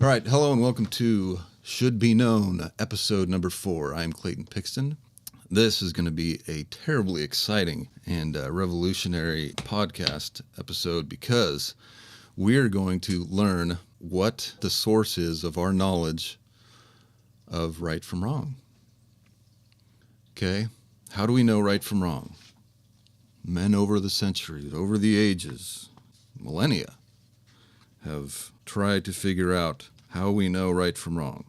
All right, hello and welcome to Should Be Known, episode number 4. I'm Clayton Pixton. This is going to be a terribly exciting and revolutionary podcast episode because we're going to learn what the source is of our knowledge of right from wrong. Okay, how do we know right from wrong? Men over the centuries, over the ages, millennia, have tried to figure out how we know right from wrong.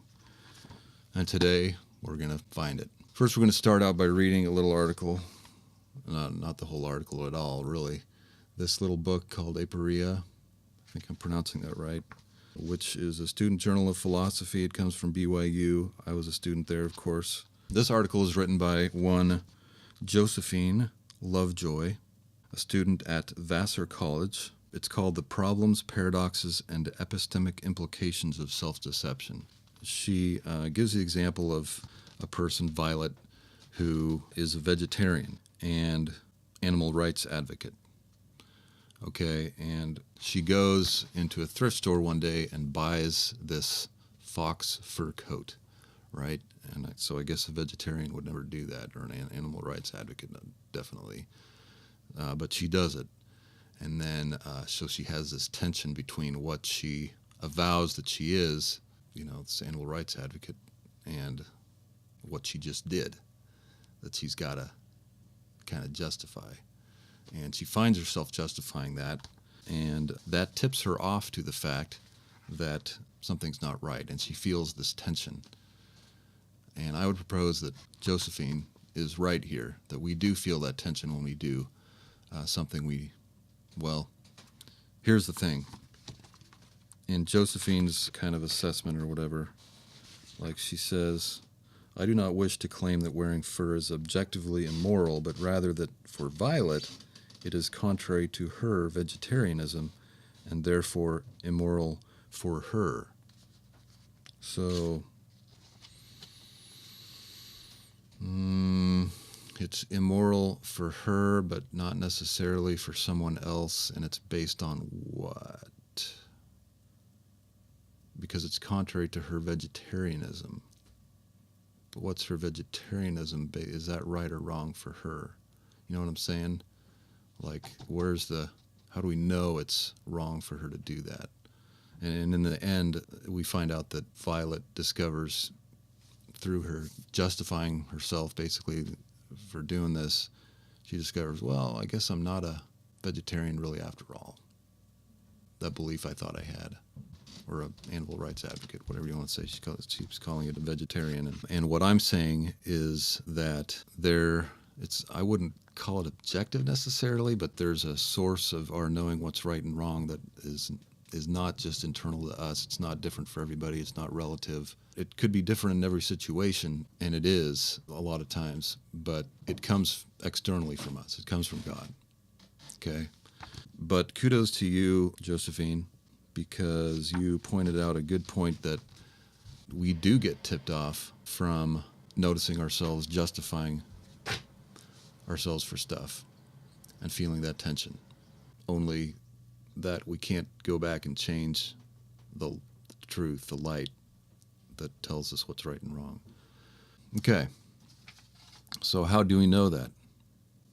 And today, we're going to find it. First, we're going to start out by reading a little article. Not the whole article at all, really. This little book called Aporia, I think I'm pronouncing that right, which is a student journal of philosophy. It comes from BYU. I was a student there, of course. This article is written by one Josephine Lovejoy, a student at Vassar College. It's called The Problems, Paradoxes, and Epistemic Implications of Self-Deception. She gives the example of a person, Violate, who is a vegetarian and animal rights advocate. Okay, and she goes into a thrift store one day and buys this fox fur coat, right? And so I guess a vegetarian would never do that, or an animal rights advocate, definitely. But she does it. And then, so she has this tension between what she avows that she is, this animal rights advocate, and what she just did, that she's got to kind of justify. And she finds herself justifying that, and that tips her off to the fact that something's not right, and she feels this tension. And I would propose that Josephine is right here, that we do feel that tension when we do something well, here's the thing. In Josephine's kind of assessment or whatever, like she says, I do not wish to claim that wearing fur is objectively immoral, but rather that for Violet, it is contrary to her vegetarianism and therefore immoral for her. So, it's immoral for her, but not necessarily for someone else, and it's based on what? Because it's contrary to her vegetarianism. But what's her vegetarianism? Is that right or wrong for her? You know what I'm saying? Like, how do we know it's wrong for her to do that? And in the end, we find out that Violet discovers, through her justifying herself, basically, for doing this, she discovers, well, I guess I'm not a vegetarian really after all. That belief I thought I had, or an animal rights advocate, whatever you want to say. She keeps calling it a vegetarian. And what I'm saying is that I wouldn't call it objective necessarily, but there's a source of our knowing what's right and wrong that is not just internal to us. It's not different for everybody. It's not relative. It could be different in every situation, and it is a lot of times, but it comes externally from us. It comes from God, okay? But kudos to you, Josephine, because you pointed out a good point that we do get tipped off from noticing ourselves justifying ourselves for stuff and feeling that tension. Only that we can't go back and change the truth, the light that tells us what's right and wrong. Okay, so how do we know that?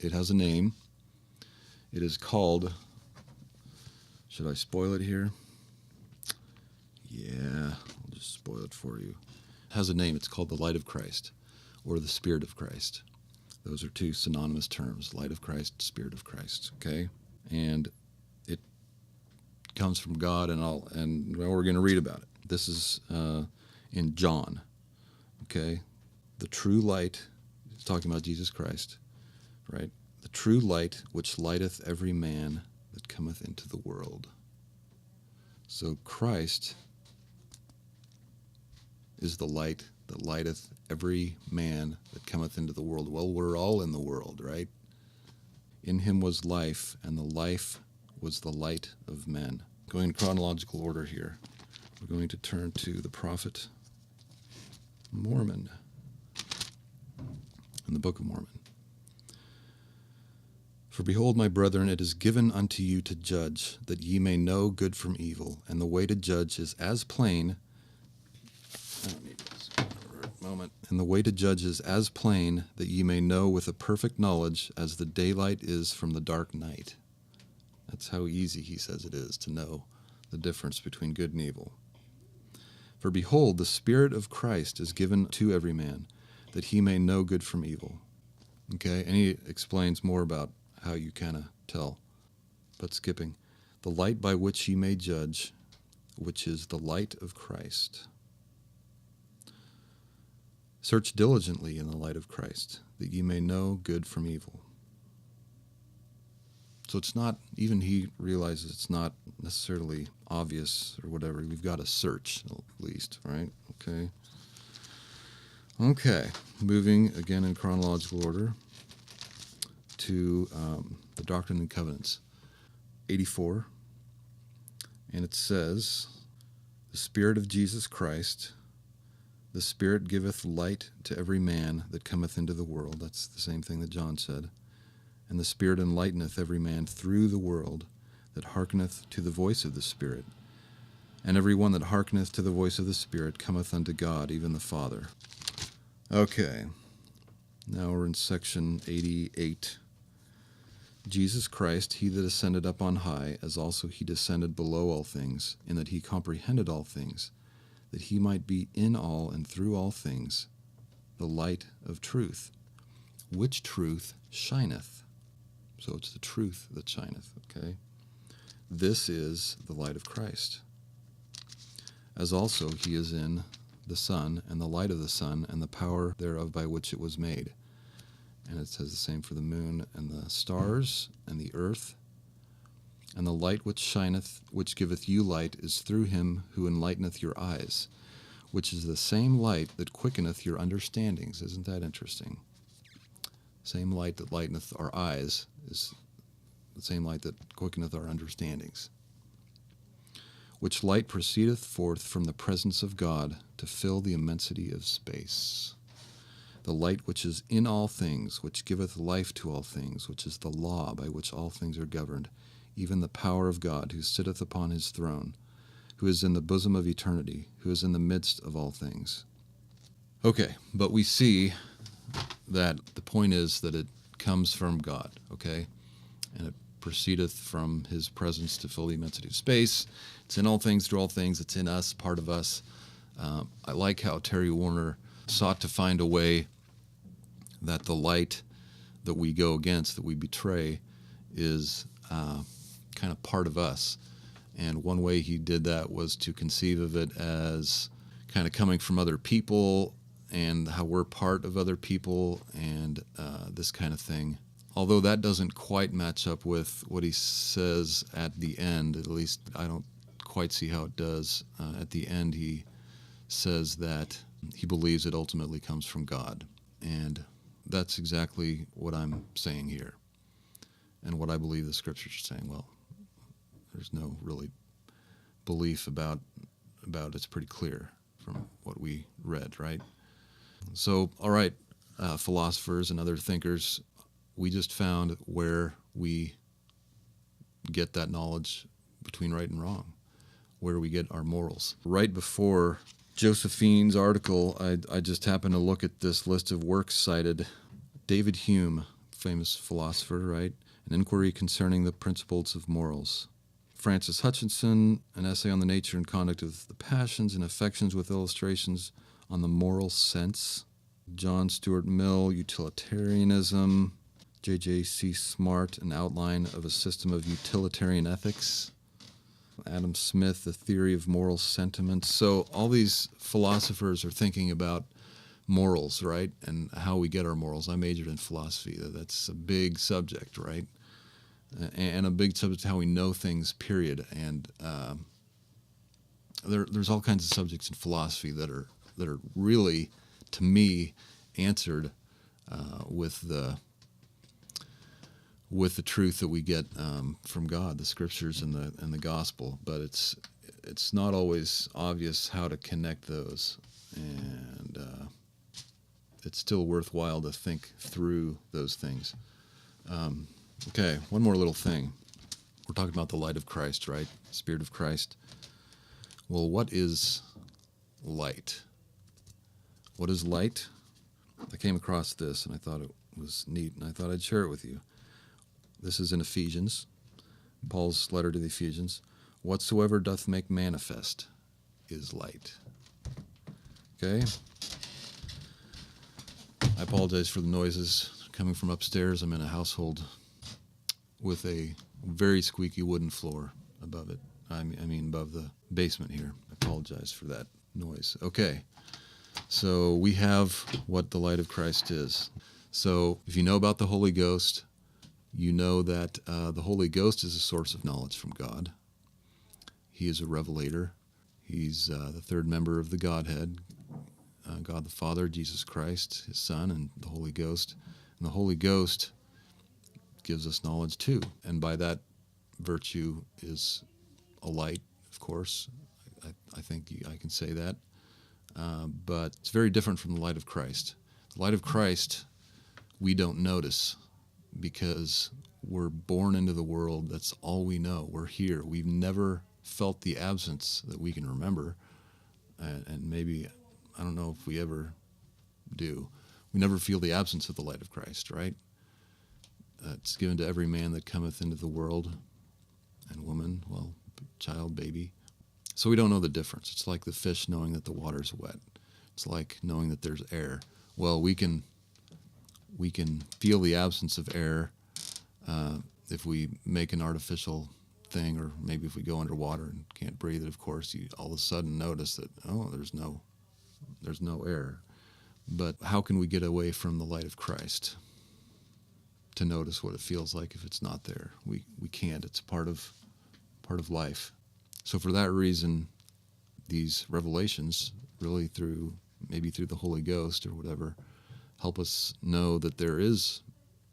It has a name. It is called, should I spoil it here? Yeah, I'll just spoil it for you. It has a name. It's called the light of Christ, or the Spirit of Christ. Those are two synonymous terms, light of Christ, Spirit of Christ, okay? And it comes from God, and we're going to read about it. This is in John, okay? The true light, it's talking about Jesus Christ, right? The true light which lighteth every man that cometh into the world. So Christ is the light that lighteth every man that cometh into the world. Well, we're all in the world, right? In him was life, and the life was the light of men. Going in chronological order here, we're going to turn to the prophet Mormon, in the Book of Mormon. For behold, my brethren, it is given unto you to judge, that ye may know good from evil, and the way to judge is as plain moment. And the way to judge is as plain, that ye may know with a perfect knowledge, as the daylight is from the dark night. That's how easy he says it is to know the difference between good and evil. For behold, the Spirit of Christ is given to every man, that he may know good from evil. Okay, and he explains more about how you kind of tell. But skipping, the light by which ye may judge, which is the light of Christ. Search diligently in the light of Christ, that ye may know good from evil. So it's not, even he realizes it's not necessarily obvious or whatever. We've got to search, at least, right? Okay, moving again in chronological order to the Doctrine and Covenants, 84. And it says, the Spirit of Jesus Christ, the Spirit giveth light to every man that cometh into the world. That's the same thing that John said. And the Spirit enlighteneth every man through the world that hearkeneth to the voice of the Spirit. And every one that hearkeneth to the voice of the Spirit cometh unto God, even the Father. Okay, now we're in section 88. Jesus Christ, he that ascended up on high, as also he descended below all things, in that he comprehended all things, that he might be in all and through all things, the light of truth, which truth shineth. So it's the truth that shineth, okay? This is the light of Christ. As also he is in the sun, and the light of the sun, and the power thereof by which it was made. And it says the same for the moon, and the stars, and the earth. And the light which shineth, which giveth you light, is through him who enlighteneth your eyes, which is the same light that quickeneth your understandings. Isn't that interesting? Same light that lighteneth our eyes is the same light that quickeneth our understandings. Which light proceedeth forth from the presence of God to fill the immensity of space. The light which is in all things, which giveth life to all things, which is the law by which all things are governed, even the power of God, who sitteth upon his throne, who is in the bosom of eternity, who is in the midst of all things. Okay, but we see that the point is that it comes from God, okay? And it proceedeth from his presence to fill the immensity of space. It's in all things, through all things. It's in us, part of us. I like how Terry Warner sought to find a way that the light that we go against, that we betray, is kind of part of us. And one way he did that was to conceive of it as kind of coming from other people and how we're part of other people and this kind of thing. Although that doesn't quite match up with what he says at the end, at least I don't quite see how it does. At the end he says that he believes it ultimately comes from God. And that's exactly what I'm saying here and what I believe the scriptures are saying. Well, there's no really belief about it's pretty clear from what we read, right? So, all right, philosophers and other thinkers, we just found where we get that knowledge between right and wrong, where we get our morals. Right before Josephine's article, I just happened to look at this list of works cited. David Hume, famous philosopher, right? An inquiry concerning the principles of morals. Francis Hutchinson, an essay on the nature and conduct of the passions and affections with illustrations on the moral sense. John Stuart Mill, utilitarianism. J.J.C. Smart, an outline of a system of utilitarian ethics. Adam Smith, the theory of moral sentiments. So all these philosophers are thinking about morals, right? And how we get our morals. I majored in philosophy. That's a big subject, right? And a big subject, how we know things, period. And there's all kinds of subjects in philosophy that are really, to me, answered with the truth that we get from God, the scriptures and the gospel. But it's not always obvious how to connect those, and it's still worthwhile to think through those things. Okay, one more little thing. We're talking about the light of Christ, right? Spirit of Christ. Well, what is light? What is light? I came across this, and I thought it was neat, and I thought I'd share it with you. This is in Ephesians, Paul's letter to the Ephesians. Whatsoever doth make manifest is light. Okay? I apologize for the noises coming from upstairs. I'm in a household with a very squeaky wooden floor above it. I mean above the basement here. I apologize for that noise. Okay. So we have what the light of Christ is. So if you know about the Holy Ghost, you know that the Holy Ghost is a source of knowledge from God. He is a revelator. He's the third member of the Godhead, God the Father, Jesus Christ, His Son, and the Holy Ghost. And the Holy Ghost gives us knowledge too. And by that virtue is a light, of course. I think I can say that. But it's very different from the light of Christ. The light of Christ we don't notice because we're born into the world. That's all we know. We're here. We've never felt the absence that we can remember. And maybe, I don't know if we ever do. We never feel the absence of the light of Christ, right? It's given to every man that cometh into the world, and woman, well, child, baby. So we don't know the difference. It's like the fish knowing that the water's wet. It's like knowing that there's air. Well, we can feel the absence of air if we make an artificial thing, or maybe if we go underwater and can't breathe it. Of course, you all of a sudden notice that there's no air. But how can we get away from the light of Christ to notice what it feels like if it's not there? We can't. It's part of life. So for that reason, these revelations, really maybe through the Holy Ghost or whatever, help us know that there is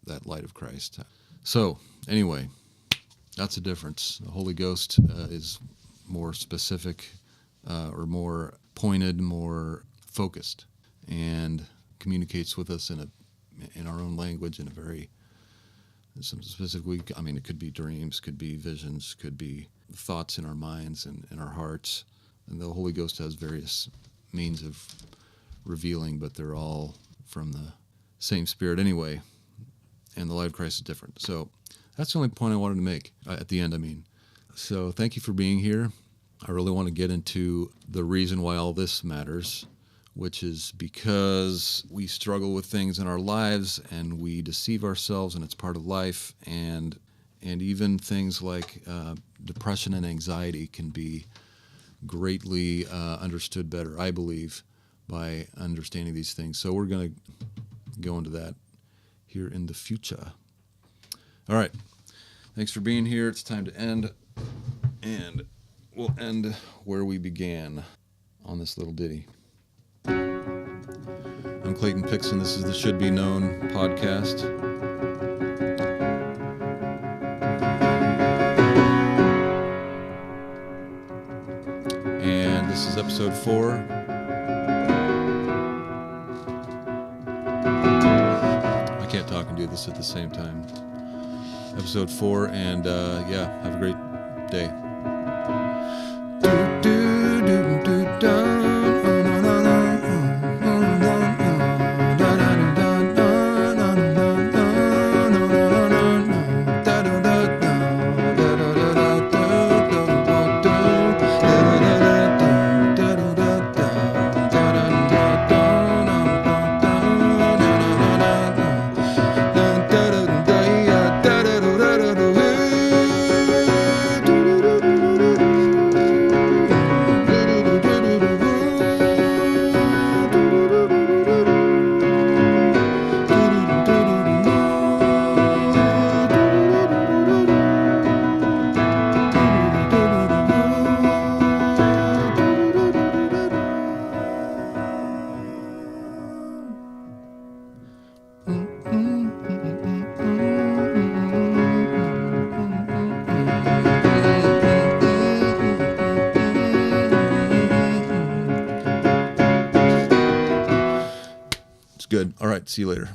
that light of Christ. So anyway, that's the difference. The Holy Ghost is more specific or more pointed, more focused, and communicates with us in our own language in a very some specific way. I mean, it could be dreams, could be visions, could be thoughts in our minds and in our hearts. And the Holy Ghost has various means of revealing, but they're all from the same Spirit anyway. And the light of Christ is different. So that's the only point I wanted to make at the end, I mean. So thank you for being here. I really want to get into the reason why all this matters, which is because we struggle with things in our lives and we deceive ourselves, and it's part of life. And even things like depression and anxiety can be greatly understood better, I believe, by understanding these things. So we're going to go into that here in the future. All right. Thanks for being here. It's time to end. And we'll end where we began on this little ditty. I'm Clayton Pixon. This is the Should Be Known podcast. And this is episode 4. I can't talk and do this at the same time. Episode 4, and have a great day. Good. All right. See you later.